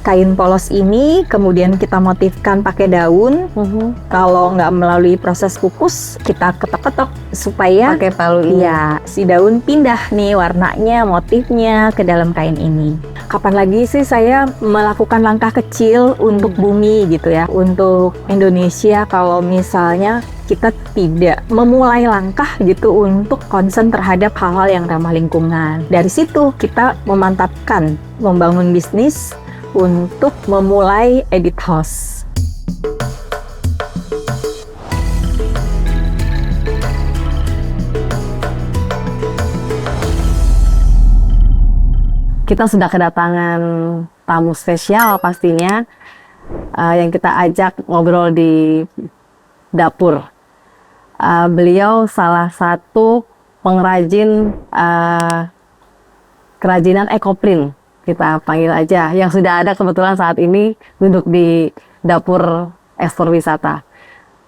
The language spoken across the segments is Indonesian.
kain polos ini kemudian kita motifkan pakai daun. Kalau nggak melalui proses kukus, kita ketok-ketok supaya pakai palu ini. ya si daun pindah nih warnanya, motifnya ke dalam kain ini. Kapan lagi sih saya melakukan langkah kecil untuk bumi gitu ya, untuk Indonesia, kalau misalnya kita tidak memulai langkah gitu untuk concern terhadap hal-hal yang ramah lingkungan. Dari situ kita memantapkan, membangun bisnis untuk memulai Edit House. Kita sudah kedatangan tamu spesial pastinya yang kita ajak ngobrol di dapur. Beliau salah satu pengrajin kerajinan ekoprint, kita panggil aja, yang sudah ada kebetulan saat ini duduk di dapur ekspor wisata,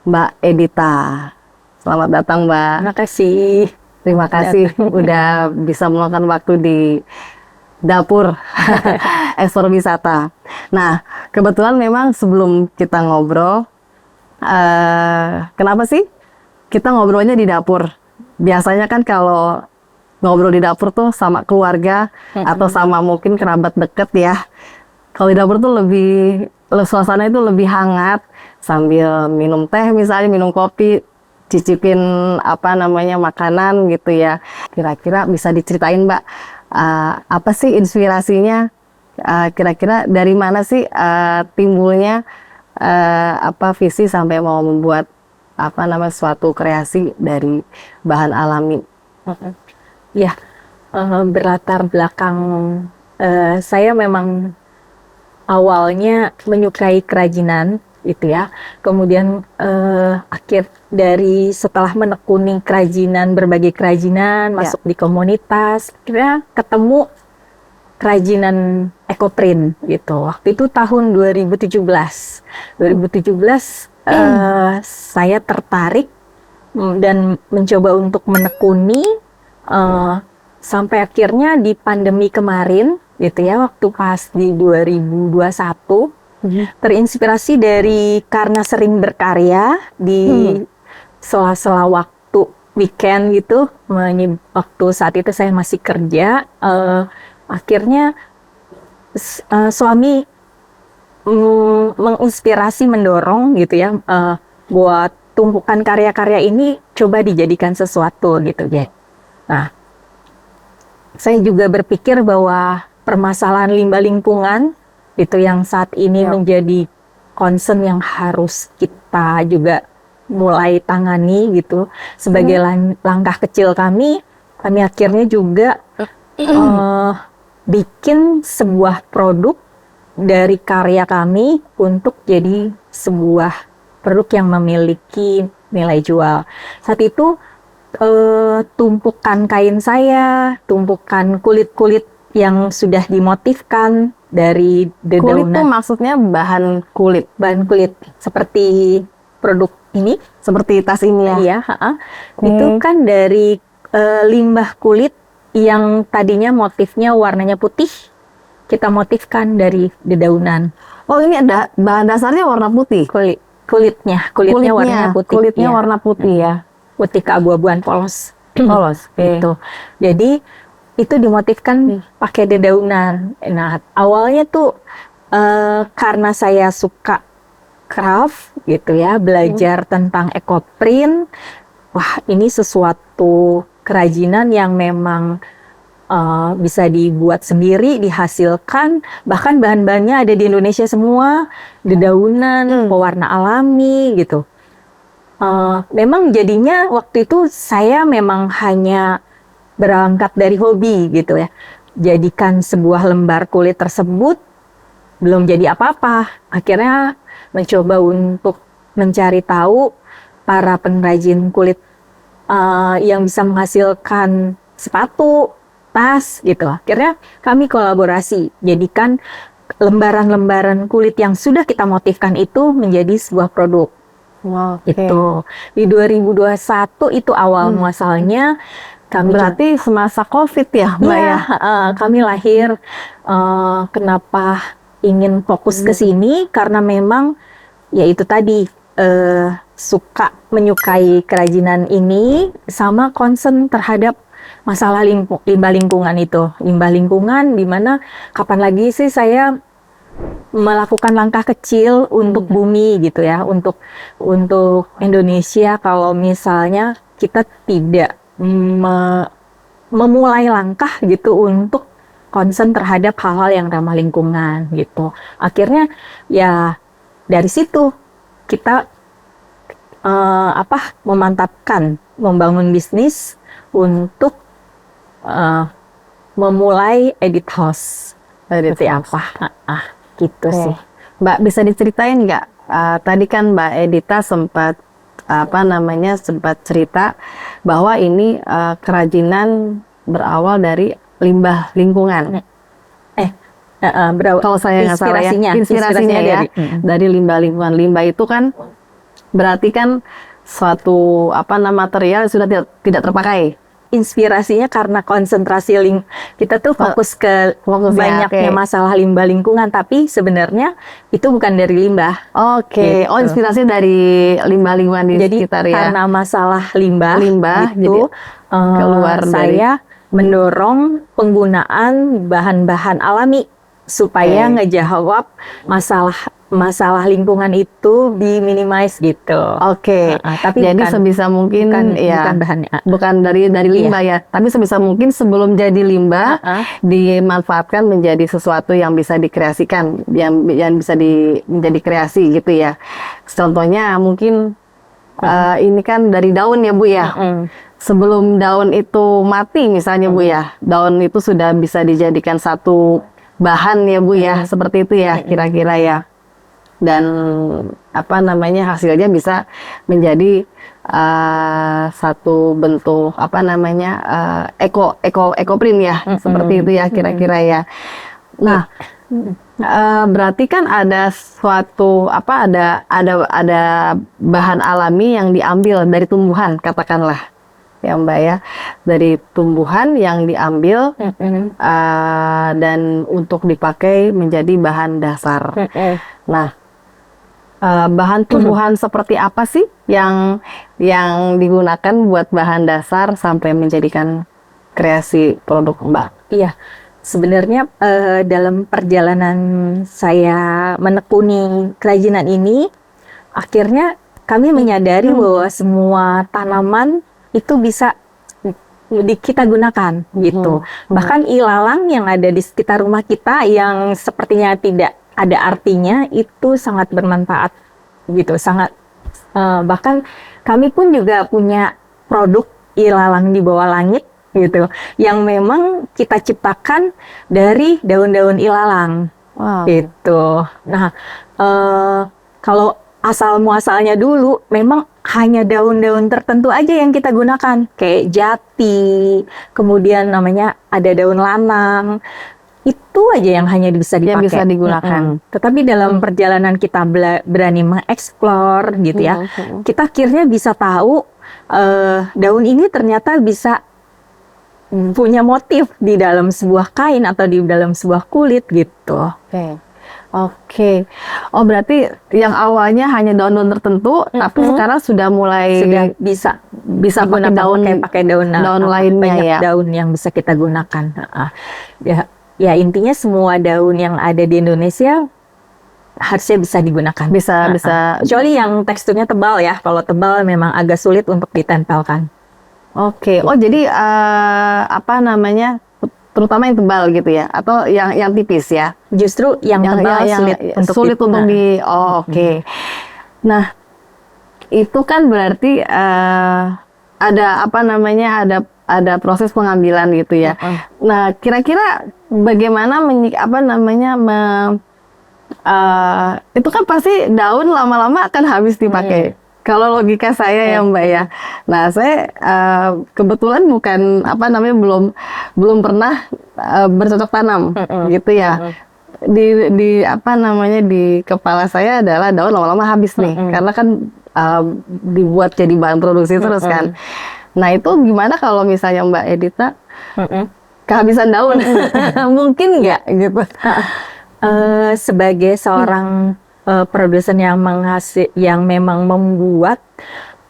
Mbak Edita. Selamat datang, Mbak. Terima kasih. Terima kasih udah bisa meluangkan waktu di dapur ekspor wisata. Nah, kebetulan memang sebelum kita ngobrol, kenapa sih kita ngobrolnya di dapur? Biasanya kan kalau ngobrol di dapur tuh sama keluarga atau sama mungkin kerabat deket ya. Kalau di dapur tuh suasana itu lebih hangat, sambil minum teh misalnya, minum kopi, cicipin makanan gitu ya. Kira-kira bisa diceritain, Mbak, apa sih inspirasinya? Kira-kira dari mana sih timbulnya visi sampai mau membuat suatu kreasi dari bahan alami? Ya, berlatar belakang saya memang awalnya menyukai kerajinan gitu ya. Kemudian setelah menekuni kerajinan, berbagai kerajinan, masuk di komunitas, akhirnya ketemu kerajinan ekoprint gitu. Waktu itu tahun 2017. Saya tertarik dan mencoba untuk menekuni sampai akhirnya di pandemi kemarin gitu ya, waktu pas di 2021 terinspirasi karena sering berkarya di sela-sela waktu weekend gitu, waktu saat itu saya masih kerja, akhirnya suami menginspirasi, mendorong gitu ya, buat tumpukan karya-karya ini coba dijadikan sesuatu gitu ya. Nah, saya juga berpikir bahwa permasalahan limbah lingkungan itu yang saat ini menjadi concern yang harus kita juga mulai tangani gitu. Sebagai langkah kecil kami akhirnya juga bikin sebuah produk dari karya kami untuk jadi sebuah produk yang memiliki nilai jual. Saat itu tumpukan kain saya, tumpukan kulit-kulit yang sudah dimotifkan dari dedaunan. Kulit itu maksudnya bahan kulit? Bahan kulit, seperti produk ini. Seperti tas ini ya? Iya, itu kan dari limbah kulit yang tadinya motifnya warnanya putih, kita motifkan dari dedaunan. Oh, ini ada bahan dasarnya warna putih? Kulitnya warnanya putih. Kulitnya warna putih ya? Putih keabu-abuan polos. Polos, gitu. Jadi itu dimotifkan pakai dedaunan. Nah, awalnya tuh karena saya suka craft gitu ya, belajar tentang ekoprint. Wah, ini sesuatu kerajinan yang memang bisa dibuat sendiri, dihasilkan, bahkan bahan-bahannya ada di Indonesia semua, dedaunan, pewarna alami gitu. Memang jadinya waktu itu saya memang hanya berangkat dari hobi gitu ya. Jadikan sebuah lembar kulit tersebut belum jadi apa-apa. Akhirnya mencoba untuk mencari tahu para pengrajin kulit yang bisa menghasilkan sepatu, tas gitu. Akhirnya kami kolaborasi, jadikan lembaran-lembaran kulit yang sudah kita motifkan itu menjadi sebuah produk. Gitu. Di 2021 itu awal muasalnya. Berarti semasa COVID ya, Mbak ya? Kami lahir. Kenapa ingin fokus ke sini karena memang ya itu tadi menyukai kerajinan ini sama concern terhadap masalah limbah lingkungan itu. Limbah lingkungan di mana kapan lagi sih saya melakukan langkah kecil untuk bumi gitu ya, untuk Indonesia kalau misalnya kita tidak memulai langkah gitu untuk concern terhadap hal-hal yang ramah lingkungan gitu. Akhirnya ya dari situ kita memantapkan membangun bisnis untuk memulai edit house. Seperti apa? Gitu sih. Mbak bisa diceritain nggak? Tadi kan Mbak Edita sempat sempat cerita bahwa ini kerajinan berawal dari limbah lingkungan. Kalau saya nggak salah ya, inspirasinya ya dari limbah lingkungan. Limbah itu kan berarti kan suatu material yang sudah tidak terpakai. Inspirasinya karena konsentrasi kita tuh fokus ke banyaknya masalah limbah lingkungan, tapi sebenarnya itu bukan dari limbah. Oke. Oh, inspirasi dari limbah lingkungan di sekitar ya. Karena masalah limbah jadi itu keluar saya mendorong penggunaan bahan-bahan alami supaya ngejawab masalah lingkungan itu diminimize gitu. Oke. Tapi jadi sebisa mungkin bukan bahannya, bukan dari limbah ya, tapi sebisa mungkin sebelum jadi limbah dimanfaatkan menjadi sesuatu yang bisa dikreasikan, yang bisa menjadi kreasi gitu ya. Contohnya mungkin ini kan dari daun ya Bu ya. Sebelum daun itu mati misalnya Bu ya, daun itu sudah bisa dijadikan satu bahan ya Bu ya, seperti itu ya kira-kira ya. Dan hasilnya bisa menjadi satu bentuk ekoprint ya, seperti itu ya kira-kira ya. Nah, berarti kan ada suatu ada bahan alami yang diambil dari tumbuhan katakanlah ya Mbak ya, dari tumbuhan yang diambil dan untuk dipakai menjadi bahan dasar. Nah, bahan tumbuhan seperti apa sih yang digunakan buat bahan dasar sampai menjadikan kreasi produk Mbak? Iya, sebenarnya dalam perjalanan saya menekuni kerajinan ini, akhirnya kami menyadari bahwa semua tanaman itu bisa kita gunakan gitu. Bahkan ilalang yang ada di sekitar rumah kita yang sepertinya tidak ada artinya itu sangat bermanfaat gitu, bahkan kami pun juga punya produk ilalang di bawah langit gitu yang memang kita ciptakan dari daun-daun ilalang. Gitu. Nah, kalau asal muasalnya dulu memang hanya daun-daun tertentu aja yang kita gunakan, kayak jati, kemudian namanya ada daun lanang. Itu aja yang hanya bisa dipakai. Yang bisa digunakan. Tetapi dalam perjalanan kita berani mengeksplor gitu ya, kita akhirnya bisa tahu daun ini ternyata bisa punya motif di dalam sebuah kain atau di dalam sebuah kulit gitu. Oke. Oh, berarti yang awalnya hanya daun-daun tertentu, tapi sekarang sudah mulai bisa pakai daun lainnya banyak ya. Daun yang bisa kita gunakan. Ya intinya semua daun yang ada di Indonesia harusnya bisa digunakan. Bisa. Kecuali yang teksturnya tebal ya. Kalau tebal memang agak sulit untuk ditempelkan. Oke. Oh, jadi terutama yang tebal gitu ya, atau yang tipis ya? Justru yang tebal sulit untuk oke. Nah, itu kan berarti ada proses pengambilan gitu ya. Nah, kira-kira bagaimana itu kan pasti daun lama-lama akan habis dipakai. Kalau logika saya ya Mbak ya. Nah, saya kebetulan belum pernah bercocok tanam gitu ya. Di kepala saya adalah daun lama-lama habis nih, karena kan dibuat jadi bahan produksi terus kan. Nah, itu gimana kalau misalnya Mbak Edita kehabisan daun? Mungkin nggak gitu? sebagai seorang produsen yang memang membuat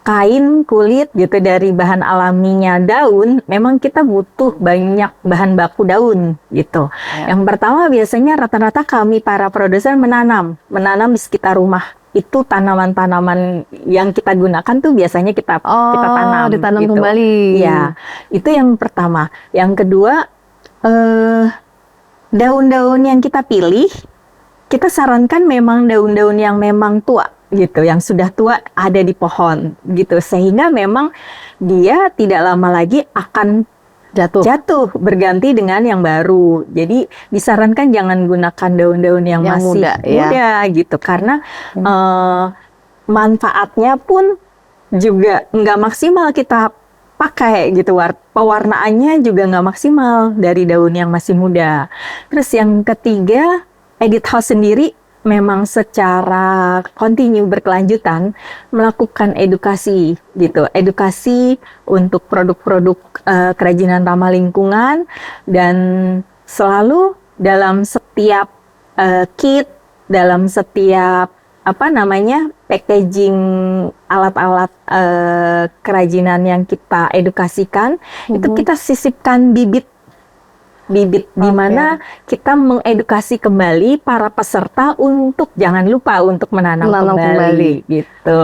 kain kulit gitu dari bahan alaminya daun, memang kita butuh banyak bahan baku daun gitu. Ya. Yang pertama biasanya rata-rata kami para produsen menanam di sekitar rumah. Itu tanaman-tanaman yang kita gunakan tuh biasanya kita tanam, ditanam gitu. kembali. Ya, itu yang pertama. Yang kedua, daun-daun yang kita pilih, kita sarankan memang daun-daun yang memang tua gitu, yang sudah tua ada di pohon gitu, sehingga memang dia tidak lama lagi akan jatuh berganti dengan yang baru. Jadi disarankan jangan gunakan daun-daun yang masih muda gitu, karena manfaatnya pun juga nggak maksimal kita pakai gitu, pewarnaannya juga nggak maksimal dari daun yang masih muda. Terus yang ketiga, Edit House sendiri memang secara kontinu berkelanjutan melakukan edukasi gitu, edukasi untuk produk-produk kerajinan ramah lingkungan, dan selalu dalam setiap kit, dalam setiap packaging alat-alat kerajinan yang kita edukasikan, itu kita sisipkan bibit di mana kita mengedukasi kembali para peserta untuk jangan lupa untuk menanam kembali gitu.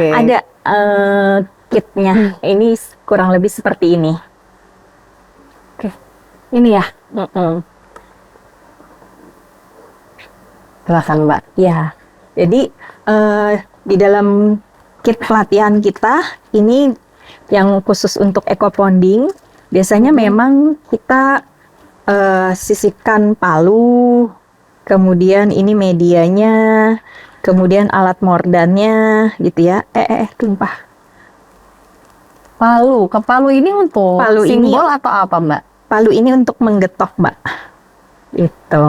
Ada kitnya, ini kurang lebih seperti ini. Ini ya. Silakan Mbak. Ya, jadi di dalam kit pelatihan kita ini yang khusus untuk eco-ponding, biasanya memang kita sisipkan palu, kemudian ini medianya, kemudian alat mordannya gitu ya. Tumpah. Palu ini untuk simbol atau apa Mbak? Palu ini untuk menggetok Mbak. Gitu.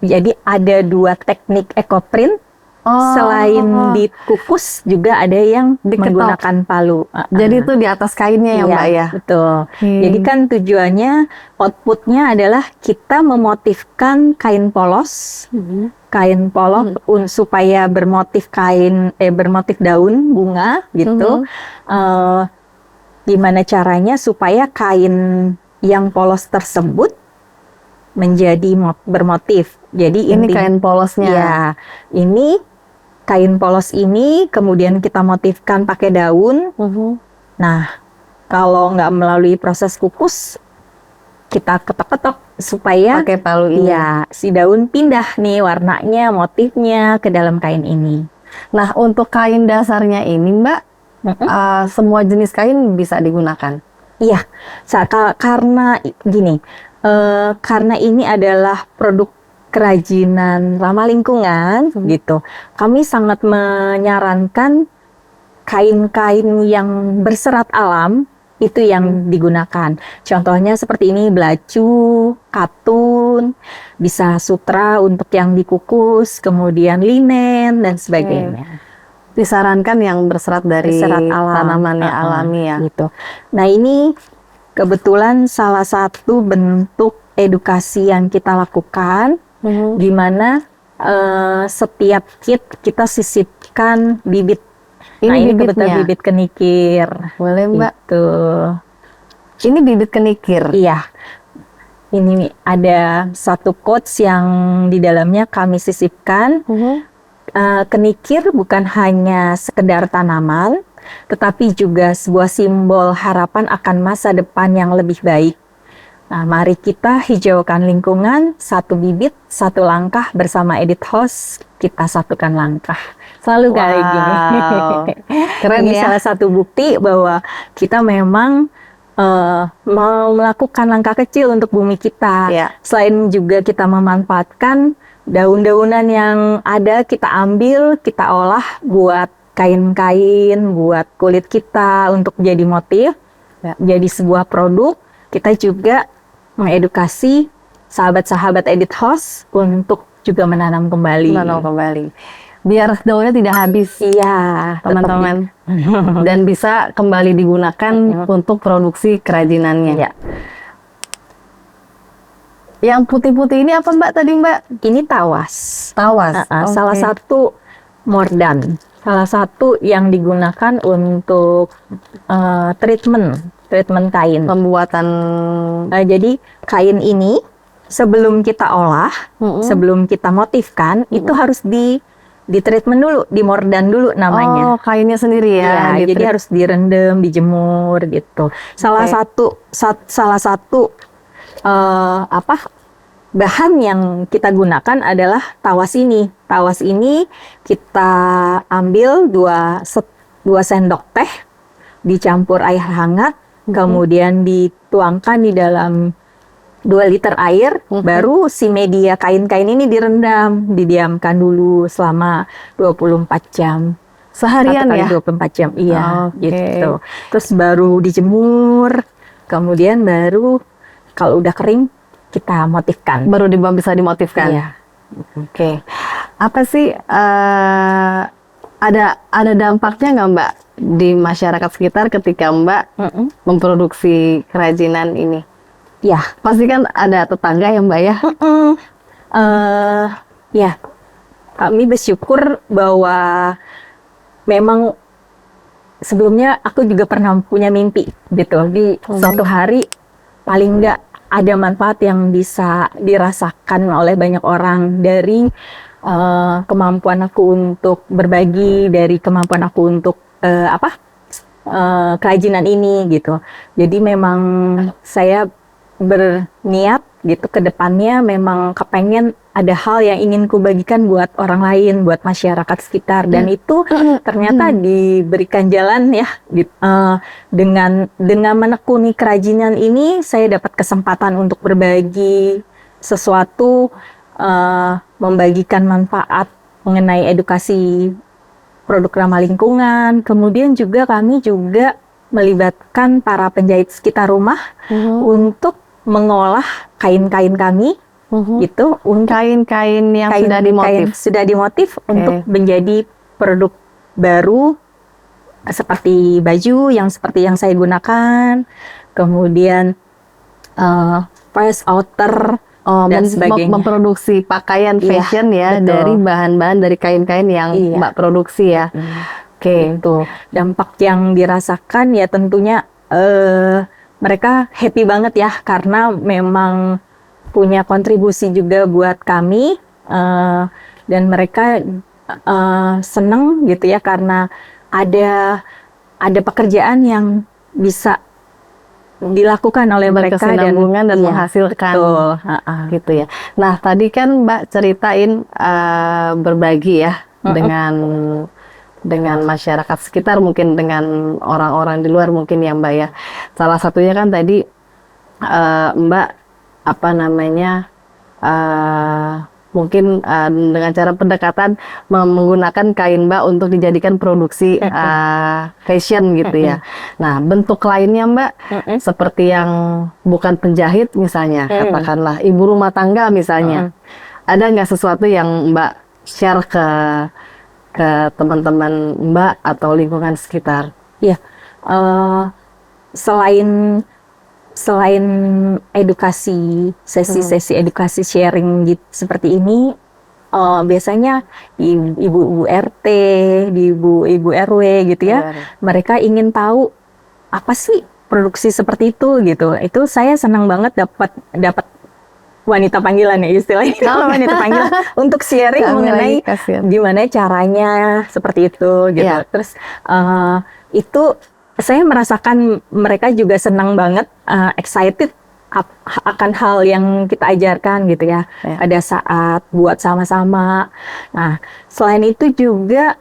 Jadi ada 2 teknik ecoprint. Selain dikukus juga ada yang menggunakan palu. Jadi itu di atas kainnya ya Mbak ya? Betul. Jadi kan tujuannya, outputnya adalah kita memotifkan kain polos, supaya bermotif bermotif daun bunga gitu. Gimana caranya supaya kain yang polos tersebut menjadi bermotif. Jadi ini kain polosnya. Ya, ini kain polos ini kemudian kita motifkan pakai daun. Nah, kalau nggak melalui proses kukus, kita ketok-ketok supaya pakai palu ini. Ya, si daun pindah nih warnanya, motifnya ke dalam kain ini. Nah, untuk kain dasarnya ini Mbak, semua jenis kain bisa digunakan? Iya, karena gini, karena ini adalah produk kerajinan ramah lingkungan gitu, kami sangat menyarankan kain-kain yang berserat alam itu yang digunakan. Contohnya seperti ini, belacu, katun, bisa sutra untuk yang dikukus, kemudian linen dan sebagainya. Disarankan yang berserat dari tanaman yang alami ya. Gitu. Nah, ini kebetulan salah satu bentuk edukasi yang kita lakukan, di mana setiap kit kita sisipkan bibit. Ini kebetulan bibit kenikir. Boleh Mbak? Gitu. Ini bibit kenikir? Iya. Ini ada satu quotes yang di dalamnya kami sisipkan. Kenikir bukan hanya sekedar tanaman, tetapi juga sebuah simbol harapan akan masa depan yang lebih baik. Nah, mari kita hijaukan lingkungan, satu bibit, satu langkah bersama Edit House, kita satukan langkah. Selalu kayak gini. Keren ini ya. salah satu bukti bahwa kita memang mau melakukan langkah kecil untuk bumi kita. Selain juga kita memanfaatkan daun-daunan yang ada, kita ambil, kita olah buat kain-kain, buat kulit kita untuk jadi motif, jadi sebuah produk. Kita juga mengedukasi sahabat-sahabat Edit House untuk juga menanam kembali. Biar daunnya tidak habis. Iya, teman-teman. Dan bisa kembali digunakan untuk produksi kerajinannya. Yang putih-putih ini apa Mbak tadi Mbak? Ini tawas. Tawas. Salah Oke. satu mordan. Salah satu yang digunakan untuk treatment kain. Pembuatan. Jadi kain ini sebelum kita olah, sebelum kita motifkan, itu harus di treatment dulu, di mordan dulu namanya. Oh, kainnya sendiri ya. Iya, jadi harus direndam, dijemur gitu. Salah satu bahan yang kita gunakan adalah tawas ini. Tawas ini kita ambil 2 sendok teh, dicampur air hangat, kemudian dituangkan di dalam 2 liter air, baru si media kain-kain ini direndam, didiamkan dulu selama 24 jam. Seharian 1 kali ya? 24 jam, iya, Oke. gitu. Terus baru dijemur, kemudian baru kalau udah kering kita motifkan. Baru bisa dimotifkan. Iya. Oke. Apa sih ada dampaknya nggak Mbak di masyarakat sekitar ketika Mbak memproduksi kerajinan ini? Ya, Pasti kan ada tetangga ya Mbak ya? ya, kami bersyukur bahwa memang sebelumnya aku juga pernah punya mimpi gitu, di suatu hari paling nggak ada manfaat yang bisa dirasakan oleh banyak orang dari kemampuan aku untuk berbagi, dari kemampuan aku untuk kerajinan ini gitu. Jadi memang saya berniat gitu ke depannya, memang kepengen ada hal yang ingin ku bagikan buat orang lain, buat masyarakat sekitar, dan itu ternyata diberikan jalan ya gitu. Dengan menekuni kerajinan ini, saya dapat kesempatan untuk berbagi sesuatu, membagikan manfaat mengenai edukasi produk ramah lingkungan. Kemudian juga kami juga melibatkan para penjahit sekitar rumah untuk mengolah kain-kain kami gitu, untuk Kain-kain yang sudah dimotif untuk menjadi produk baru seperti baju yang seperti yang saya gunakan, kemudian vest, outer, dan sebagainya. memproduksi pakaian fashion ya, betul. dari bahan-bahan dari kain-kain yang Mbak produksi ya. Oke. Itu dampak yang dirasakan ya tentunya mereka happy banget ya, karena memang punya kontribusi juga buat kami, dan mereka seneng gitu ya, karena ada pekerjaan yang bisa dilakukan oleh mereka dan menghasilkan. Betul. Gitu ya. Nah, tadi kan Mbak ceritain berbagi ya dengan masyarakat sekitar, mungkin dengan orang-orang di luar mungkin ya Mbak ya. Salah satunya kan tadi Mbak mungkin dengan cara pendekatan menggunakan kain Mbak untuk dijadikan produksi fashion gitu ya. Nah, bentuk lainnya Mbak seperti yang bukan penjahit misalnya, katakanlah ibu rumah tangga misalnya. Ada nggak sesuatu yang Mbak share ke teman-teman Mbak atau lingkungan sekitar? Ya, selain edukasi, sesi-sesi edukasi sharing gitu seperti ini, biasanya ibu-ibu RT, ibu-ibu RW gitu ya, mereka ingin tahu apa sih produksi seperti itu gitu. Itu saya senang banget dapat wanita panggilan ya istilahnya, wanita panggilan untuk sharing mengenai gimana caranya seperti itu gitu. Terus itu saya merasakan mereka juga senang banget, excited akan hal yang kita ajarkan gitu ya. Pada saat buat sama-sama. Nah, selain itu juga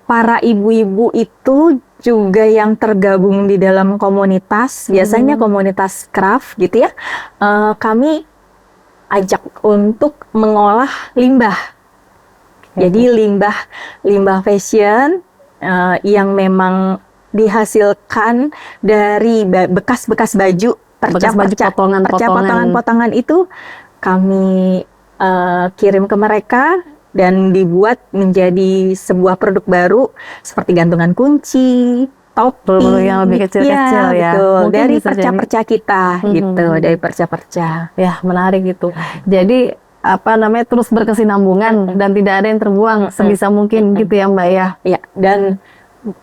para ibu-ibu itu juga yang tergabung di dalam komunitas, biasanya komunitas craft gitu ya, kami ajak untuk mengolah limbah. Jadi limbah fashion yang memang dihasilkan dari bekas-bekas baju, potongan-potongan itu kami kirim ke mereka dan dibuat menjadi sebuah produk baru seperti gantungan kunci, topping. Produk yang lebih kecil-kecil ya. Betul. Mungkin Dari bisa perca-perca kita gitu, dari perca-perca. Ya, menarik gitu. Jadi apa namanya terus berkesinambungan dan tidak ada yang terbuang sebisa mungkin gitu ya Mbak ya. Ya, dan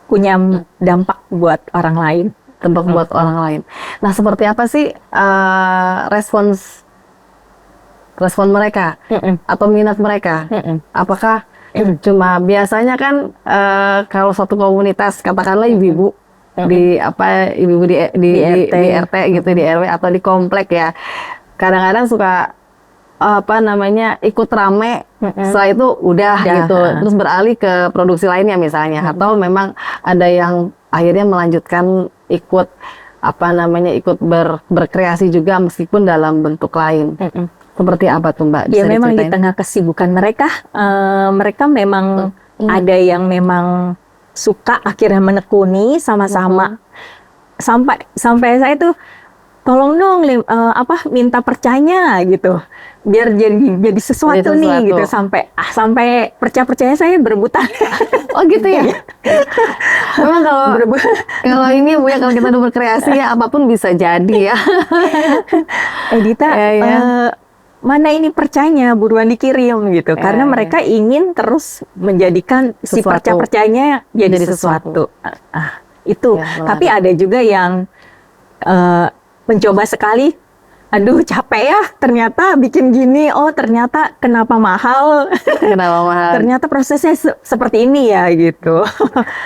punya dampak buat orang lain. Dampak buat orang lain. Nah, seperti apa sih respon mereka atau minat mereka? Apakah cuma biasanya kan kalau satu komunitas katakanlah ibu-ibu di ibu-ibu di RT gitu, di RW atau di komplek ya, kadang-kadang suka ikut rame, setelah itu udah gitu, terus beralih ke produksi lainnya misalnya, atau memang ada yang akhirnya melanjutkan ikut berkreasi juga meskipun dalam bentuk lain. Seperti apa tuh Mbak? Ya memang di tengah kesibukan mereka, mereka memang ada yang memang suka akhirnya menekuni sama-sama. Sampai saya tuh tolong dong minta percanya gitu. Biar jadi sesuatu nih gitu, sampai percaya saya berebutan. Oh gitu ya. Memang kalau ini Bu ya, kalau kita udah berkreasi ya apapun bisa jadi ya. Edita mana ini percanya, buruan dikirim gitu. Karena mereka ingin terus menjadikan si percanya jadi sesuatu. Itu. Ya, tapi ada juga yang mencoba sekali, aduh capek ya, ternyata bikin gini, oh ternyata kenapa mahal. Ternyata prosesnya seperti ini ya gitu.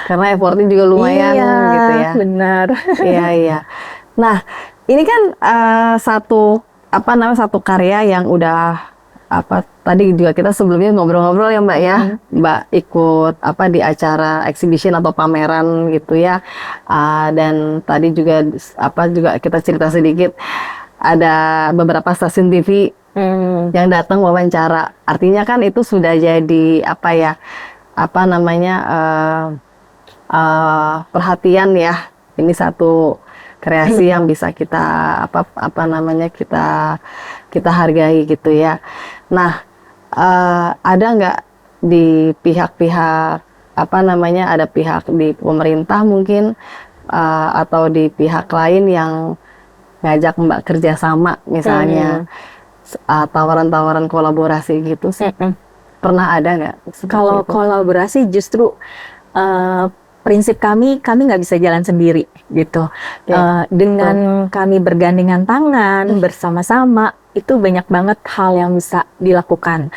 Karena effortnya juga lumayan gitu ya. Benar. Iya. Nah, ini kan satu karya yang udah tadi juga kita sebelumnya ngobrol-ngobrol ya Mbak ya. Mbak ikut di acara exhibition atau pameran gitu ya. Dan tadi juga kita cerita sedikit, ada beberapa stasiun TV yang datang wawancara. Artinya kan itu sudah jadi perhatian ya. Ini satu kreasi yang bisa kita kita hargai gitu ya. Nah, ada nggak di pihak-pihak ada pihak di pemerintah mungkin atau di pihak lain yang ngajak Mbak kerjasama misalnya, tawaran-tawaran kolaborasi gitu sih? Pernah ada nggak? Kalau kolaborasi justru prinsip kami nggak bisa jalan sendiri gitu. Dengan kami bergandengan tangan bersama-sama, itu banyak banget hal yang bisa dilakukan.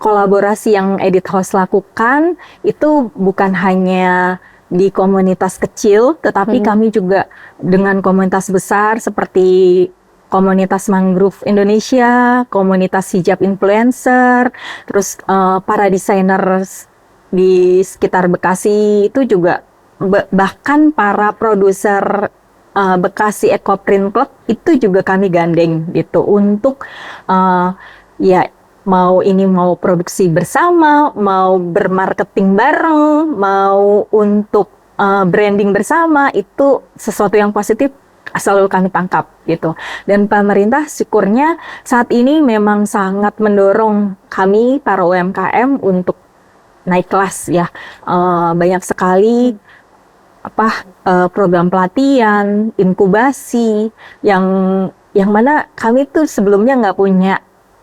Kolaborasi yang Edit House lakukan itu bukan hanya di komunitas kecil, tetapi kami juga dengan komunitas besar seperti komunitas mangrove Indonesia, komunitas hijab influencer, terus para desainer di sekitar Bekasi itu juga, bahkan para produser Bekasi Eco Print Club itu juga kami gandeng gitu untuk mau produksi bersama, mau bermarketing bareng, mau untuk branding bersama, itu sesuatu yang positif selalu kami tangkap gitu. Dan pemerintah syukurnya saat ini memang sangat mendorong kami para UMKM untuk naik kelas ya. Banyak sekali program pelatihan, inkubasi yang mana kami tuh sebelumnya nggak punya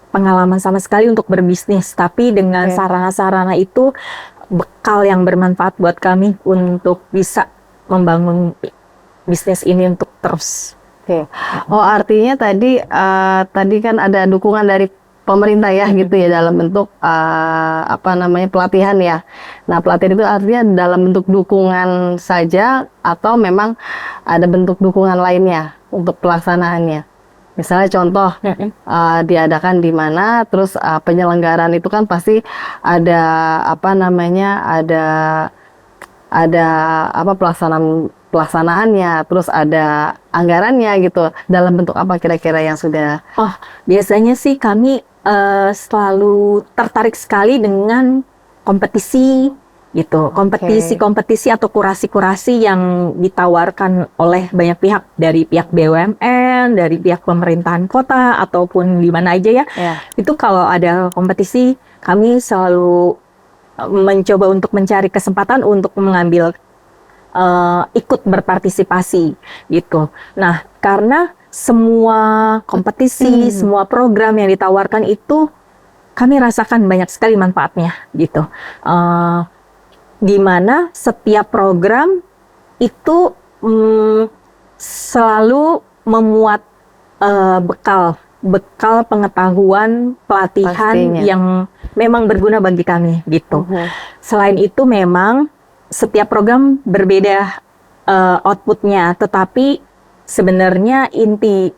pengalaman sama sekali untuk berbisnis, tapi dengan sarana-sarana itu bekal yang bermanfaat buat kami untuk bisa membangun bisnis ini untuk terus. Oh, artinya tadi kan ada dukungan dari pemerintah ya gitu ya, dalam bentuk pelatihan ya. Nah, pelatihan itu artinya dalam bentuk dukungan saja atau memang ada bentuk dukungan lainnya untuk pelaksanaannya? Misalnya contoh diadakan di mana, terus penyelenggaraan itu kan pasti ada pelaksanaannya, terus ada anggarannya gitu. Dalam bentuk apa kira-kira yang sudah? Oh, biasanya sih kami selalu tertarik sekali dengan kompetisi gitu, kompetisi atau kurasi-kurasi yang ditawarkan oleh banyak pihak, dari pihak BUMN, dari pihak pemerintahan kota ataupun di mana aja ya. Itu kalau ada kompetisi kami selalu mencoba untuk mencari kesempatan untuk mengambil ikut berpartisipasi gitu. Nah, karena semua kompetisi, semua program yang ditawarkan itu kami rasakan banyak sekali manfaatnya gitu. Di mana setiap program itu selalu memuat bekal pengetahuan, pelatihan Pastinya. yang memang berguna bagi kami gitu. Selain itu memang setiap program berbeda outputnya, tetapi sebenarnya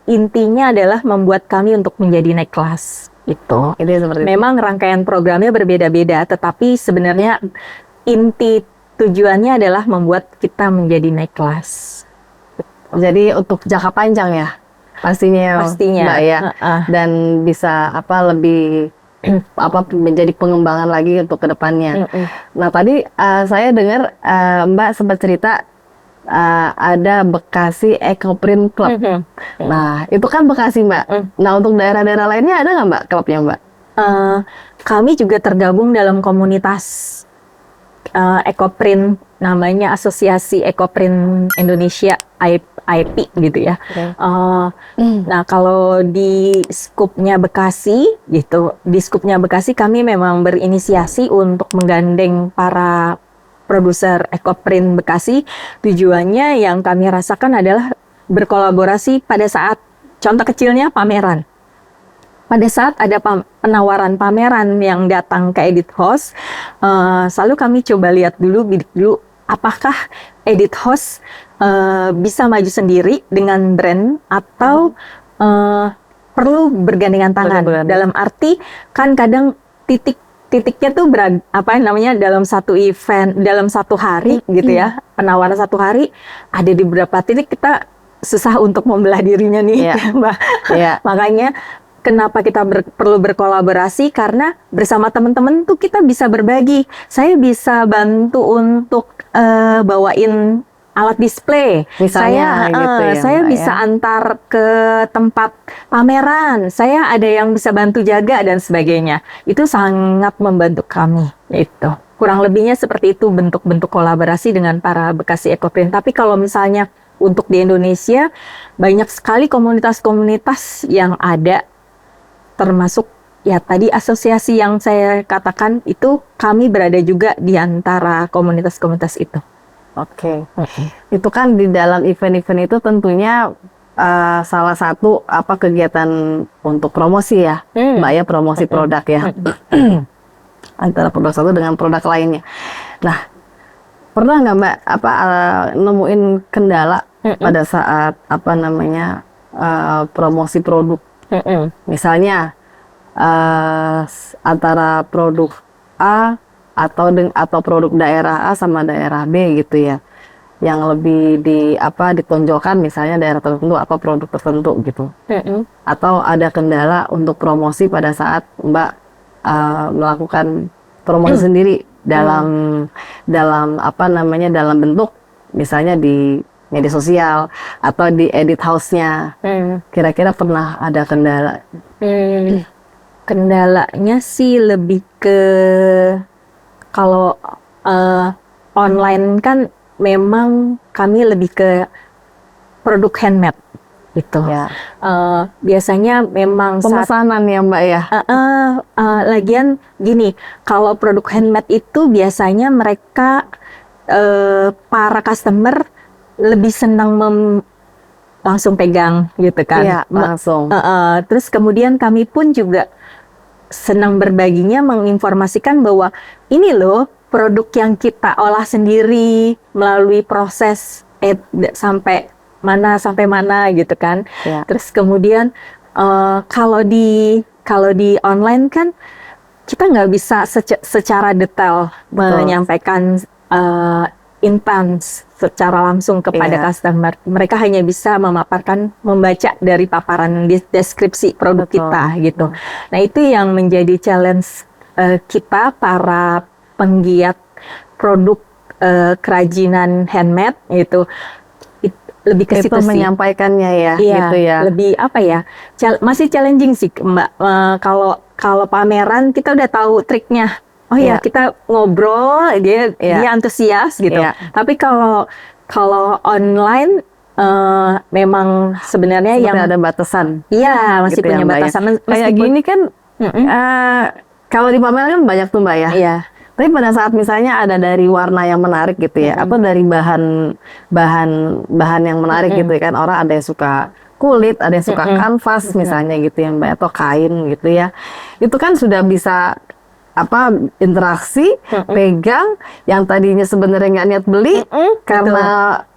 intinya adalah membuat kami untuk menjadi naik kelas gitu. Ini seperti itu. Memang rangkaian programnya berbeda-beda, tetapi sebenarnya inti tujuannya adalah membuat kita menjadi naik kelas. Jadi untuk jangka panjang ya, pastinya, Pastinya. Mbak ya, dan bisa lebih menjadi pengembangan lagi untuk kedepannya. Nah tadi saya dengar Mbak sempat cerita ada Bekasi Ecoprint Club. Nah itu kan Bekasi Mbak. Nah untuk daerah-daerah lainnya ada nggak Mbak klubnya Mbak? Kami juga tergabung dalam komunitas Ecoprint, namanya Asosiasi Ecoprint Indonesia IP gitu ya. Nah kalau di skupnya Bekasi gitu, di skupnya Bekasi kami memang berinisiasi untuk menggandeng para produser Ecoprint Bekasi. Tujuannya yang kami rasakan adalah berkolaborasi pada saat, contoh kecilnya pameran. Pada saat ada penawaran pameran yang datang ke Edit House, selalu kami coba lihat bidik dulu apakah Edit House bisa maju sendiri dengan brand atau perlu bergandengan tangan. Dalam arti kan kadang titiknya tuh dalam satu event, dalam satu hari gitu ya, penawaran satu hari ada di beberapa titik kita susah untuk membelah dirinya nih, Mbak. Makanya kenapa kita perlu berkolaborasi, karena bersama teman-teman tuh kita bisa berbagi. Saya bisa bantu untuk bawain alat display. Misalnya, saya bisa antar ke tempat pameran. Saya ada yang bisa bantu jaga dan sebagainya. Itu sangat membantu kami. Itu kurang lebihnya seperti itu bentuk-bentuk kolaborasi dengan para Bekasi Ecoprint. Tapi kalau misalnya untuk di Indonesia banyak sekali komunitas-komunitas yang ada. Termasuk ya tadi asosiasi yang saya katakan itu, kami berada juga di antara komunitas-komunitas itu. Oke. Itu kan di dalam event-event itu tentunya salah satu kegiatan untuk promosi ya, Mbak ya, promosi produk ya. Antara produk satu dengan produk lainnya. Nah, pernah nggak Mbak nemuin kendala pada saat promosi produk? Misalnya antara produk A atau produk daerah A sama daerah B gitu ya, yang lebih ditonjolkan misalnya daerah tertentu atau produk tertentu gitu, atau ada kendala untuk promosi pada saat Mbak melakukan promosi sendiri dalam dalam bentuk misalnya di media sosial atau di edit house-nya. Kira-kira pernah ada kendala? Kendalanya sih lebih ke kalau online kan memang kami lebih ke produk handmade gitu. Ya. Biasanya memang pemesanan ya Mbak ya. Lagian gini, kalau produk handmade itu biasanya mereka para customer lebih senang langsung pegang gitu kan. Iya, langsung. Terus kemudian kami pun juga senang berbaginya, menginformasikan bahwa ini loh produk yang kita olah sendiri melalui proses sampai mana gitu kan. Ya. Terus kemudian kalau di online kan kita nggak bisa secara detail menyampaikan intens secara langsung kepada customer. Mereka hanya bisa membaca dari paparan deskripsi produk kita gitu. Nah itu yang menjadi challenge kita para penggiat produk kerajinan handmade itu lebih ke situ sih. Menyampaikannya ya, gitu ya. Lebih masih challenging sih Mbak. Kalau pameran kita udah tahu triknya. oh ya Iya. kita ngobrol, dia antusias gitu. Iya. Tapi kalau online memang sebenarnya Seperti yang ada batasan. iya masih Gitu ya, punya Mbak, ya. batasan. Kayak Meskipun- gini kan, Mm-mm. kalau di pameran kan banyak tuh Mbak ya. Iya. Tapi pada saat misalnya ada dari warna yang menarik gitu ya, atau dari bahan yang menarik gitu ya kan, orang ada yang suka kulit, ada yang suka kanvas misalnya gitu ya Mbak, atau kain gitu ya. Itu kan sudah bisa interaksi, pegang, yang tadinya sebenarnya nggak niat beli karena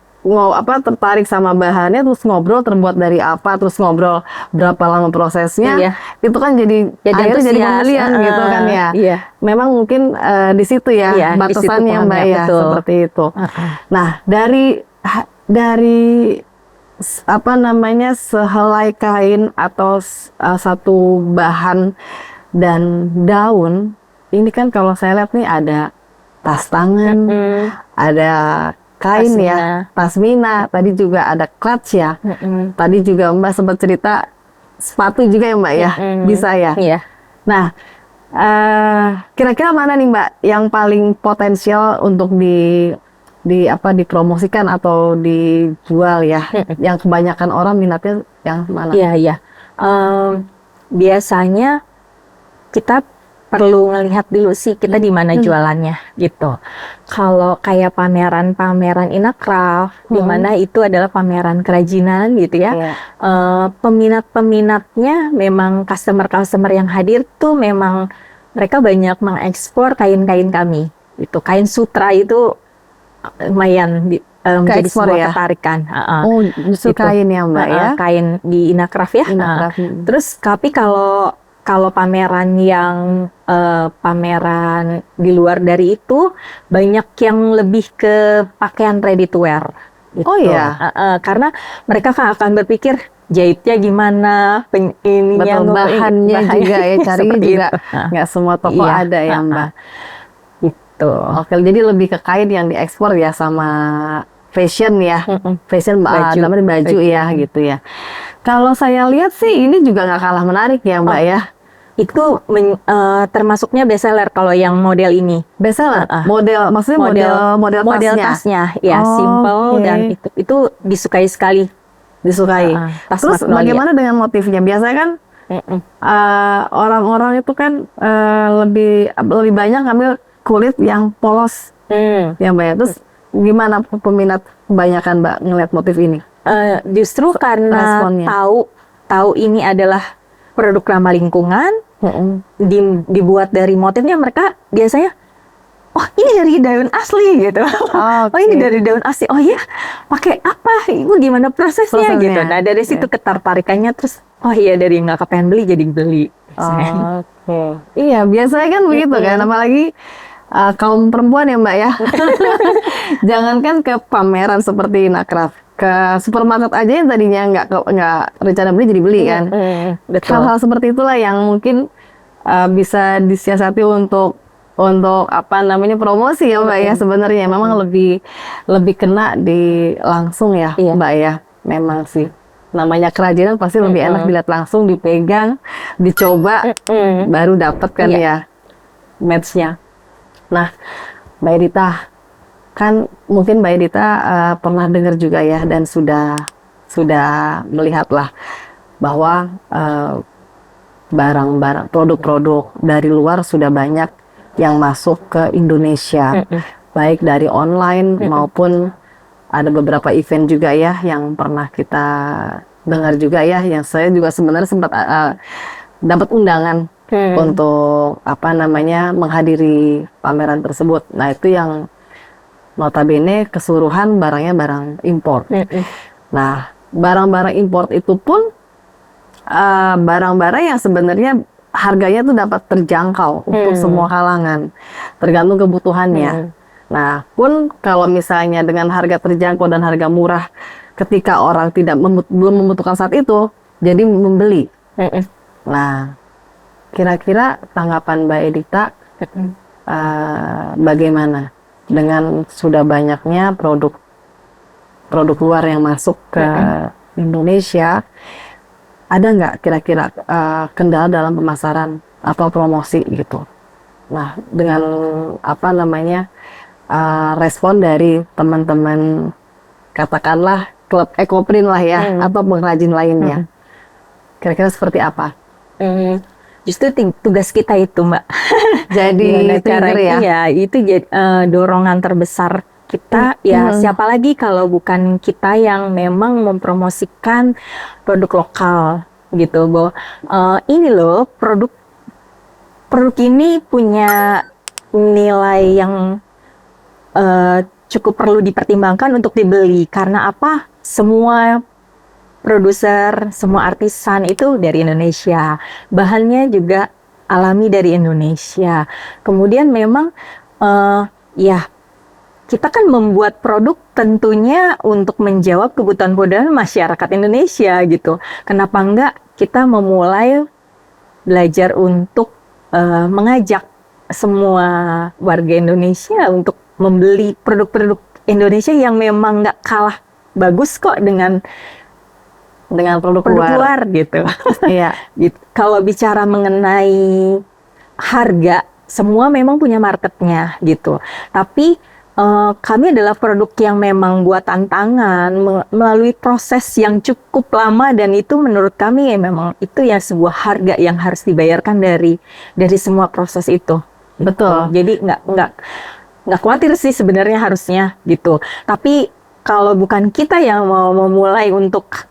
tertarik sama bahannya, terus ngobrol terbuat dari apa, terus ngobrol berapa lama prosesnya, Iya. itu kan jadi akhirnya jadi antusias. pembelian gitu kan ya. Iya. Memang mungkin di situ ya Iya, di situ batasannya Mbak poinnya, ya, betul. seperti itu. Nah, dari sehelai kain atau satu bahan dan daun, ini kan kalau saya lihat nih ada tas tangan, ada kain ya, pasmina, tadi juga ada clutch ya. Tadi juga Mbak sempat cerita sepatu juga ya Mbak ya, bisa ya. Iya. Nah, kira-kira mana nih Mbak yang paling potensial untuk dipromosikan atau dijual ya? Yang kebanyakan orang minatnya yang mana? Iya, iya. Biasanya kita perlu ngelihat dulu sih kita di mana jualannya gitu. Kalau kayak pameran Inacraft, di mana itu adalah pameran kerajinan gitu ya. Iya. Peminat-peminatnya memang customer yang hadir tuh memang mereka banyak mengekspor kain-kain kami. Itu kain sutra itu lumayan menjadi Keekspor sebuah ya? ketarikan. Oh, justru Gitu. kain ya Mbak ya? Kain di Inacraft ya. Inacraft. Terus tapi kalau pameran yang pameran di luar dari itu banyak yang lebih ke pakaian ready to wear. Gitu. Oh iya. Karena mereka akan berpikir jahitnya gimana, Betul, bahannya juga ya, carinya seperti juga itu. nggak semua toko Iya. ada ya Mbak. Gitu. Oke, jadi lebih ke kain yang diekspor ya sama fashion ya, fashion namanya baju ya gitu ya. Kalau saya lihat sih ini juga nggak kalah menarik ya Mbak ya. Itu termasuknya bestseller kalau yang model ini. Bestseller, maksudnya model tasnya ya, simple dan itu disukai sekali. Disukai. Tas Terus Magnolia. bagaimana dengan motifnya? Biasanya kan orang-orang itu kan lebih banyak ngambil kulit yang polos ya Mbak ya. Terus gimana peminat kebanyakan Mbak ngeliat motif ini? Justru karena Responnya. tahu ini adalah produk ramah lingkungan, dibuat dari motifnya, mereka biasanya oh ini dari daun asli gitu. Oh ini dari daun asli. Oh iya, pakai apa? Itu gimana prosesnya gitu. Nah dari situ ketertarikannya, terus oh iya dari nggak kepengen beli jadi beli. Iya biasanya kan begitu kan, apalagi kaum perempuan ya Mbak ya. Jangankan ke pameran seperti Inacraft, ke supermarket aja yang tadinya nggak rencana beli jadi beli kan. Betul. Hal-hal seperti itulah yang mungkin bisa disiasati untuk promosi ya Mbak ya. Sebenarnya memang lebih kena di langsung ya Mbak ya. Memang sih namanya kerajinan pasti lebih enak dilihat langsung, dipegang, dicoba, baru dapat kan ya match-nya. Nah, Mbak Edita, kan mungkin Mbak Edita pernah dengar juga ya dan sudah melihat lah bahwa barang-barang, produk-produk dari luar sudah banyak yang masuk ke Indonesia, baik dari online maupun ada beberapa event juga ya yang pernah kita dengar juga ya, yang saya juga sebenarnya sempat dapat undangan untuk menghadiri pameran tersebut. Nah itu yang notabene keseluruhan barangnya barang impor. Nah barang-barang impor itu pun barang-barang yang sebenarnya harganya tuh dapat terjangkau untuk semua kalangan, tergantung kebutuhannya. Nah pun kalau misalnya dengan harga terjangkau dan harga murah, ketika orang belum membutuhkan saat itu, jadi membeli. Nah kira-kira tanggapan Mbak Edita bagaimana dengan sudah banyaknya produk luar yang masuk ke Indonesia? Ada nggak kira-kira kendala dalam pemasaran atau promosi gitu? Nah, dengan apa namanya respon dari teman-teman katakanlah klub Ekoprint lah ya, atau pengrajin lainnya, kira-kira seperti apa? Hmm, Justru tugas kita itu, Mbak. Jadi Gimana trigger caranya? ya? Iya, itu dorongan terbesar kita. Ya, siapa lagi kalau bukan kita yang memang mempromosikan produk lokal gitu, bahwa ini loh produk ini punya nilai yang cukup perlu dipertimbangkan untuk dibeli. Karena apa? Semua produser, semua artisan itu dari Indonesia. Bahannya juga alami dari Indonesia. Kemudian memang ya kita kan membuat produk tentunya untuk menjawab kebutuhan modern masyarakat Indonesia gitu. Kenapa enggak kita memulai belajar untuk mengajak semua warga Indonesia untuk membeli produk-produk Indonesia yang memang nggak kalah bagus kok dengan Dengan produk produk luar. luar gitu. Iya. Gitu. Kalau bicara mengenai harga, semua memang punya marketnya gitu. Tapi kami adalah produk yang memang buat tantangan melalui proses yang cukup lama, dan itu menurut kami ya memang itu ya sebuah harga yang harus dibayarkan dari semua proses itu. Betul. Jadi nggak khawatir sih sebenarnya harusnya gitu. Tapi kalau bukan kita yang mau memulai untuk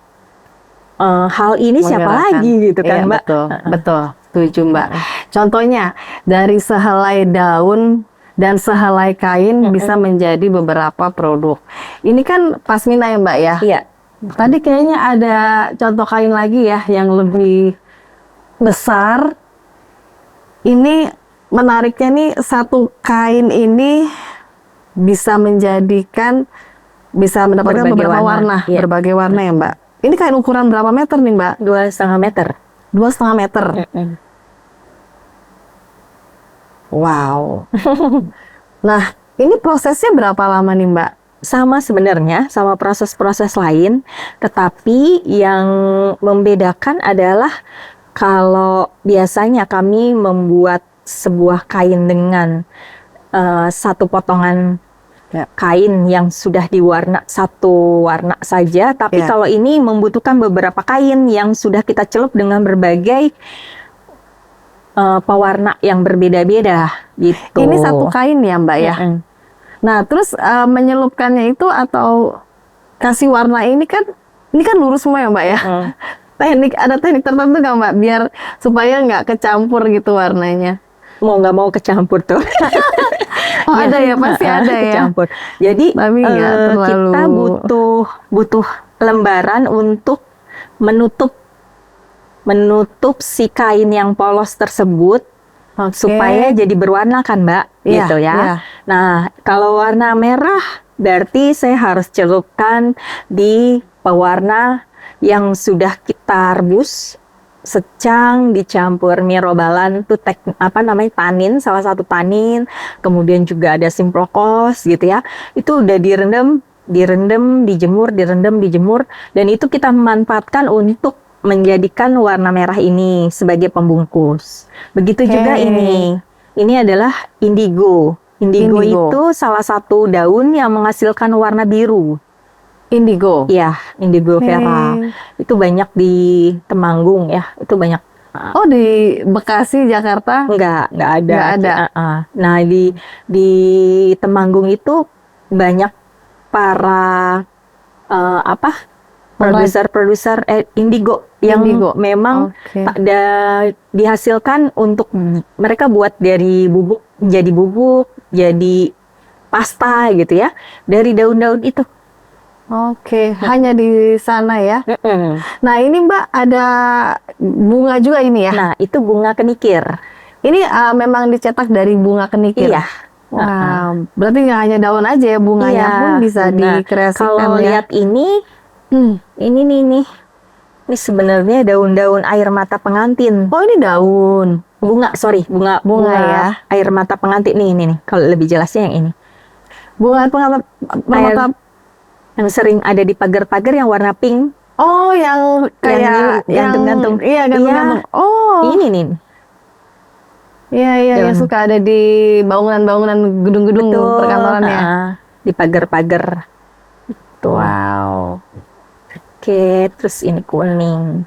hal ini, siapa Menggerakkan. lagi gitu kan, Iya, Mbak? betul, betul, setuju Mbak. Contohnya dari sehelai daun dan sehelai kain bisa menjadi beberapa produk. Ini kan pasmina ya Mbak ya. Iya. Tadi kayaknya ada contoh kain lagi ya yang lebih besar. Ini menariknya nih, satu kain ini bisa mendapatkan Berbagai beberapa warna. warna, Iya. berbagai warna ya Mbak. Ini kain ukuran berapa meter nih Mbak? 2,5 meter. 2,5 meter. Wow. Nah, ini prosesnya berapa lama nih Mbak? Sama sebenarnya, sama proses-proses lain, tetapi yang membedakan adalah kalau biasanya kami membuat sebuah kain dengan satu potongan kain yang sudah diwarna satu warna saja, tapi Ya. kalau ini membutuhkan beberapa kain yang sudah kita celup dengan berbagai pewarna yang berbeda-beda gitu. Ini satu kain ya Mbak ya? Nah, terus menyelupkannya itu atau kasih warna ini kan lurus semua ya Mbak ya? Ada teknik tertentu nggak Mbak biar supaya nggak kecampur gitu warnanya? Mau nggak mau kecampur tuh. Oh ada ya, pasti ada ya. Kecampur. Jadi Tapi nggak terlalu. kita butuh lembaran untuk menutup si kain yang polos tersebut. Oke. Supaya jadi berwarna kan Mbak, Iya, gitu ya. iya. Nah, kalau warna merah berarti saya harus celupkan di pewarna yang sudah kita rebus secang, dicampur mirobalan tuh tanin, salah satu tanin, kemudian juga ada simprokos gitu ya. Itu udah direndam, dijemur, dan itu kita manfaatkan untuk menjadikan warna merah ini sebagai pembungkus. Begitu juga ini. Ini adalah indigo. Indigo itu salah satu daun yang menghasilkan warna biru. Indigo. Iya, indigo vera. Itu banyak di Temanggung ya. Itu banyak. Oh, di Bekasi, Jakarta? Nggak ada. Nggak ada. Nah, di Temanggung itu banyak para produser indigo yang memang dihasilkan untuk mereka buat dari bubuk, jadi pasta gitu ya, dari daun-daun itu. Oke, hanya di sana ya. Nah, ini Mbak ada bunga juga ini ya. Nah, itu bunga kenikir. Ini memang dicetak dari bunga kenikir. Iya. Wow, berarti nggak hanya daun aja ya, bunganya pun bisa dikreasikan. Kalau lihat ini nih. Ini sebenarnya daun-daun air mata pengantin. Oh, ini daun. Bunga ya. Air mata pengantin nih. Kalau lebih jelasnya yang ini. Bunga yang sering ada di pagar-pagar yang warna pink. Oh, yang kayak gantung-gantung. Iya, gantung-gantung. Oh. Ini nih. Iya, Daun. suka ada di bangunan-bangunan gedung-gedung Betul, perkantoran ya. di pagar-pagar. Tuh. Wow. Oke, terus ini kuning.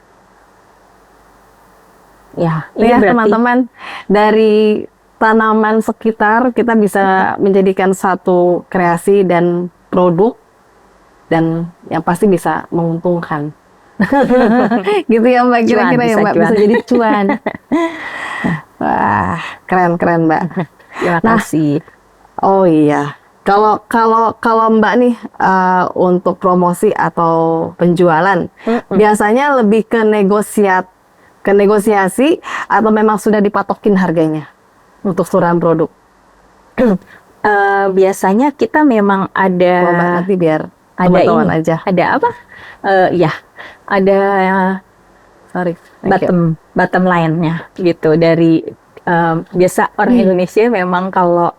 Ya, Ini ini ya berarti teman-teman, dari tanaman sekitar kita bisa menjadikan satu kreasi dan produk dan yang pasti bisa menguntungkan. Gitu ya Mbak, Cuan, kira-kira ya bisa Mbak, cuan. bisa jadi cuan. Wah, keren Mbak. terima Nah, kasih. oh iya. Kalau Mbak nih untuk promosi atau penjualan, biasanya lebih ke negosiasi atau memang sudah dipatokin harganya untuk seluruhan produk? Biasanya kita memang ada Kalau Mbak nanti biar ada teman-teman ini, aja. ada apa? Ya, ada Sorry. Thank you. bottom line-nya gitu dari biasa orang Indonesia memang kalau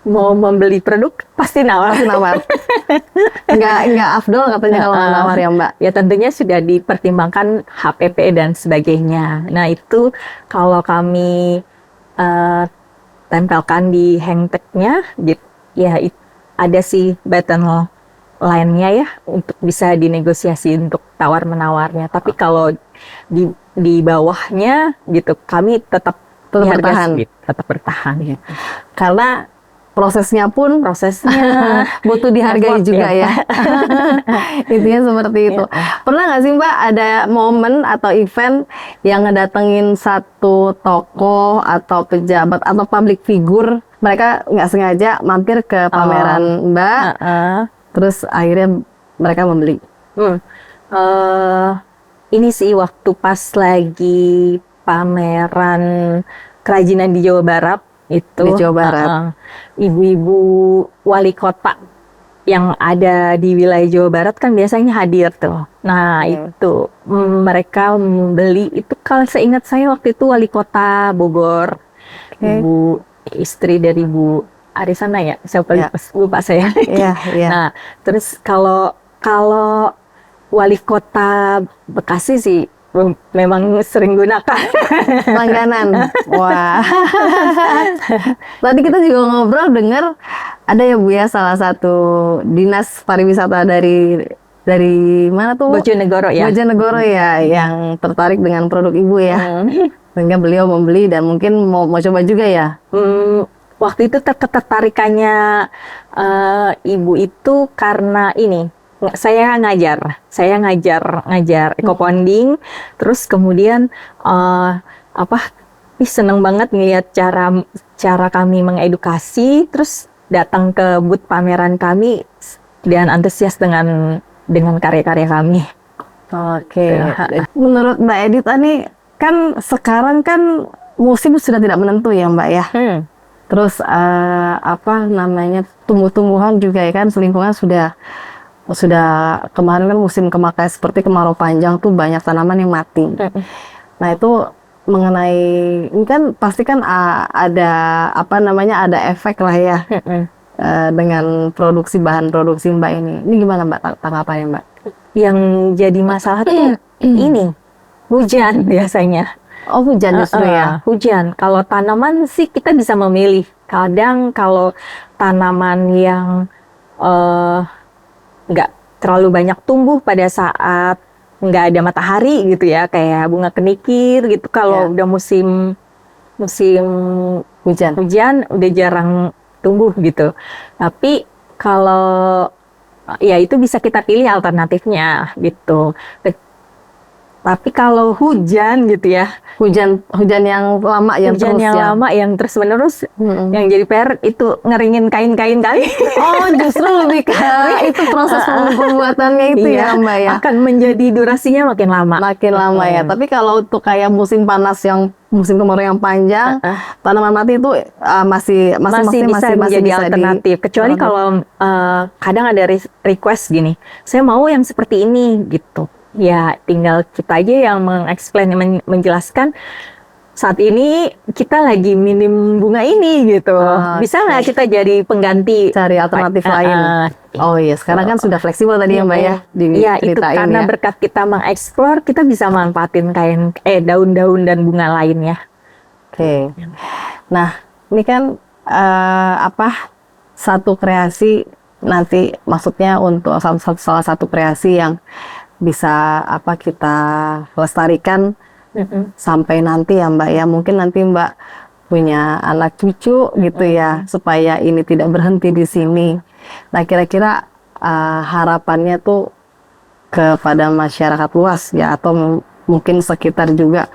mau membeli produk pasti nawar. Masih nawar. Nggak afdol katanya kalau nggak nawar ya Mbak. Ya tentunya sudah dipertimbangkan HPP dan sebagainya. Nah itu kalau kami tempelkan di hang tag-nya, gitu, ya ada sih button line-nya ya untuk bisa dinegosiasi untuk tawar menawarnya. Tapi kalau di bawahnya gitu kami tetap di harga bertahan. segitu, tetap bertahan. Gitu. Karena prosesnya pun Prosesnya butuh dihargai effort, juga ya. Intinya seperti itu. Ya. Pernah nggak sih Mbak ada momen atau event yang ngedatengin satu tokoh atau pejabat atau public figure, mereka nggak sengaja mampir ke pameran Mbak, terus akhirnya mereka membeli? Ini sih waktu pas lagi pameran kerajinan di Jawa Barat itu. Di Jawa Barat. Ibu-ibu wali kota yang ada di wilayah Jawa Barat kan biasanya hadir tuh. Nah itu mereka membeli itu kalau seingat saya waktu itu wali kota Bogor, ibu istri dari Bu Arisana ya, siapa lupa saya. Iya. Nah terus kalau wali kota Bekasi sih memang sering gunakan. Langganan. Wah. Tadi kita juga ngobrol dengar ada ya Bu ya salah satu dinas pariwisata dari mana tuh? Bojonegoro ya. Bojonegoro ya yang tertarik dengan produk Ibu ya. Sehingga beliau membeli dan mungkin mau coba juga ya. Waktu itu ketertarikannya Ibu itu karena ini. Saya ngajar eco-ponding, terus kemudian seneng banget ngeliat cara kami mengedukasi, terus datang ke booth pameran kami dan antusias dengan karya-karya kami. Oke. Menurut Mbak Edita nih, kan sekarang kan musim sudah tidak menentu ya Mbak ya. Terus tumbuh-tumbuhan juga ya kan, lingkungan sudah kemarin kan musim kemakai seperti kemarau panjang tuh banyak tanaman yang mati. Nah itu mengenai ini kan pasti kan ada ada efek lah ya dengan bahan produksi Mbak ini. Ini gimana Mbak tanggapannya Mbak? Yang jadi masalah tuh ini hujan biasanya. Oh hujan justru ya? Hujan. Kalau tanaman sih kita bisa memilih. Kadang kalau tanaman yang nggak terlalu banyak tumbuh pada saat nggak ada matahari gitu ya, kayak bunga kenikir gitu. Kalau udah musim hujan udah jarang tumbuh gitu. Tapi kalau ya itu bisa kita pilih alternatifnya gitu. Tapi kalau hujan gitu ya, hujan yang lama yang terus menerus, yang jadi PR itu ngeringin kain-kain kali. Oh justru lebih ke itu proses pembuatannya itu ya Mbak ya. Akan menjadi durasinya makin lama. Ya. Tapi kalau untuk kayak musim panas yang musim kemarau yang panjang, tanaman mati itu masih bisa menjadi alternatif. Kecuali kalau kadang ada request gini, saya mau yang seperti ini gitu. Ya tinggal kita aja yang menjelaskan saat ini kita lagi minim bunga ini gitu. Bisa nggak kita jadi pengganti, cari alternatif lain? Oh iya, sekarang kan sudah fleksibel tadi ya Mbak ya. Iya itu karena berkat kita mengeksplor, kita bisa manfaatin daun-daun dan bunga lainnya. Oke. Nah, ini kan satu kreasi nanti maksudnya untuk salah satu kreasi yang bisa kita lestarikan sampai nanti ya Mbak ya. Mungkin nanti Mbak punya anak cucu gitu ya, supaya ini tidak berhenti di sini. Nah, kira-kira harapannya tuh kepada masyarakat luas ya, atau mungkin sekitar juga,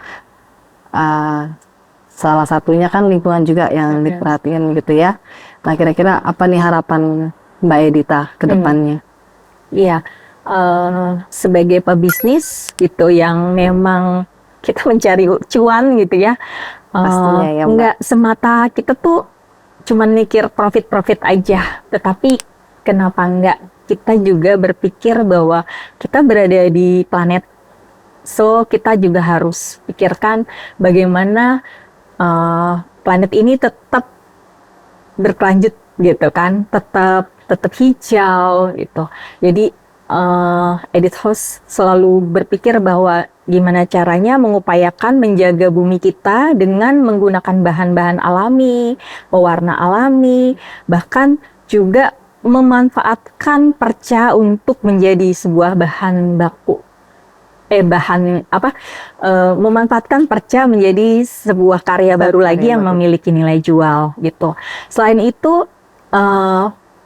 salah satunya kan lingkungan juga yang diperhatiin gitu ya. Nah, kira-kira apa nih harapan Mbak Edita ke depannya? Iya, sebagai pebisnis gitu yang memang kita mencari cuan gitu ya. Pastinya ya, Mbak. Nggak semata kita tuh cuman mikir profit aja, tetapi kenapa nggak kita juga berpikir bahwa kita berada di planet, so kita juga harus pikirkan bagaimana planet ini tetap berkelanjut gitu kan, tetap hijau gitu. Jadi Edit House selalu berpikir bahwa gimana caranya mengupayakan menjaga bumi kita dengan menggunakan bahan-bahan alami, pewarna alami, bahkan juga memanfaatkan perca untuk menjadi sebuah bahan baku. Memanfaatkan perca menjadi sebuah karya baru lagi yang memiliki nilai jual gitu. Selain itu,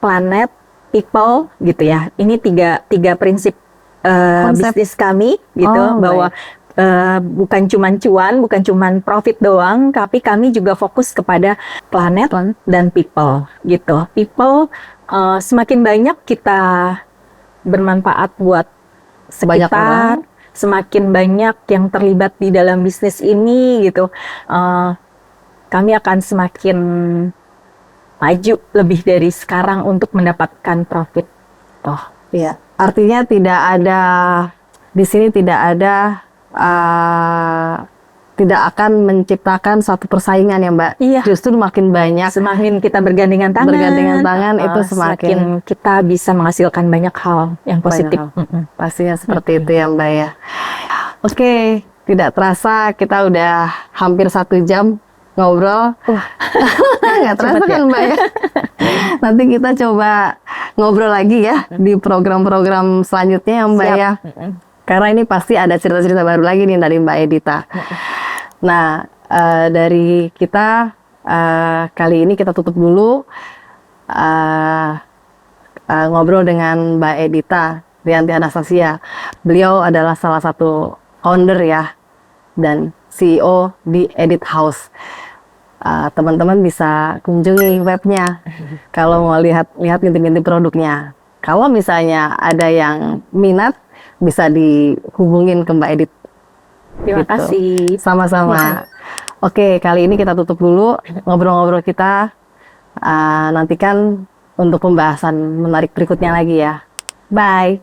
planet, people gitu ya. Ini tiga prinsip bisnis kami gitu, bahwa bukan cuman cuan, bukan cuman profit doang, tapi kami juga fokus kepada planet dan people gitu. People, semakin banyak kita bermanfaat buat sekitar, semakin banyak yang terlibat di dalam bisnis ini gitu, kami akan semakin maju lebih dari sekarang untuk mendapatkan profit. Ya, artinya tidak ada di sini, tidak akan menciptakan suatu persaingan ya Mbak. Iya. Justru makin banyak, semakin kita bergandengan tangan, itu semakin kita bisa menghasilkan banyak hal yang positif. Pastinya seperti itu ya Mbak ya. Oke, tidak terasa kita udah hampir 1 jam ngobrol. Nggak terasa kan Mbak ya. Nanti kita coba ngobrol lagi ya di program-program selanjutnya ya Mbak ya. Karena ini pasti ada cerita-cerita baru lagi nih dari Mbak Edita. Nah, dari kita kali ini kita tutup dulu ngobrol dengan Mbak Edita Rianti Anastasia. Beliau adalah salah satu founder ya dan CEO di Edit House. Teman-teman bisa kunjungi webnya kalau mau lihat inti-inti produknya. Kalau misalnya ada yang minat, bisa dihubungin ke Mbak Edit. Terima kasih. Sama-sama. Oke, kali ini kita tutup dulu ngobrol-ngobrol kita. Nantikan untuk pembahasan menarik berikutnya lagi ya. Bye.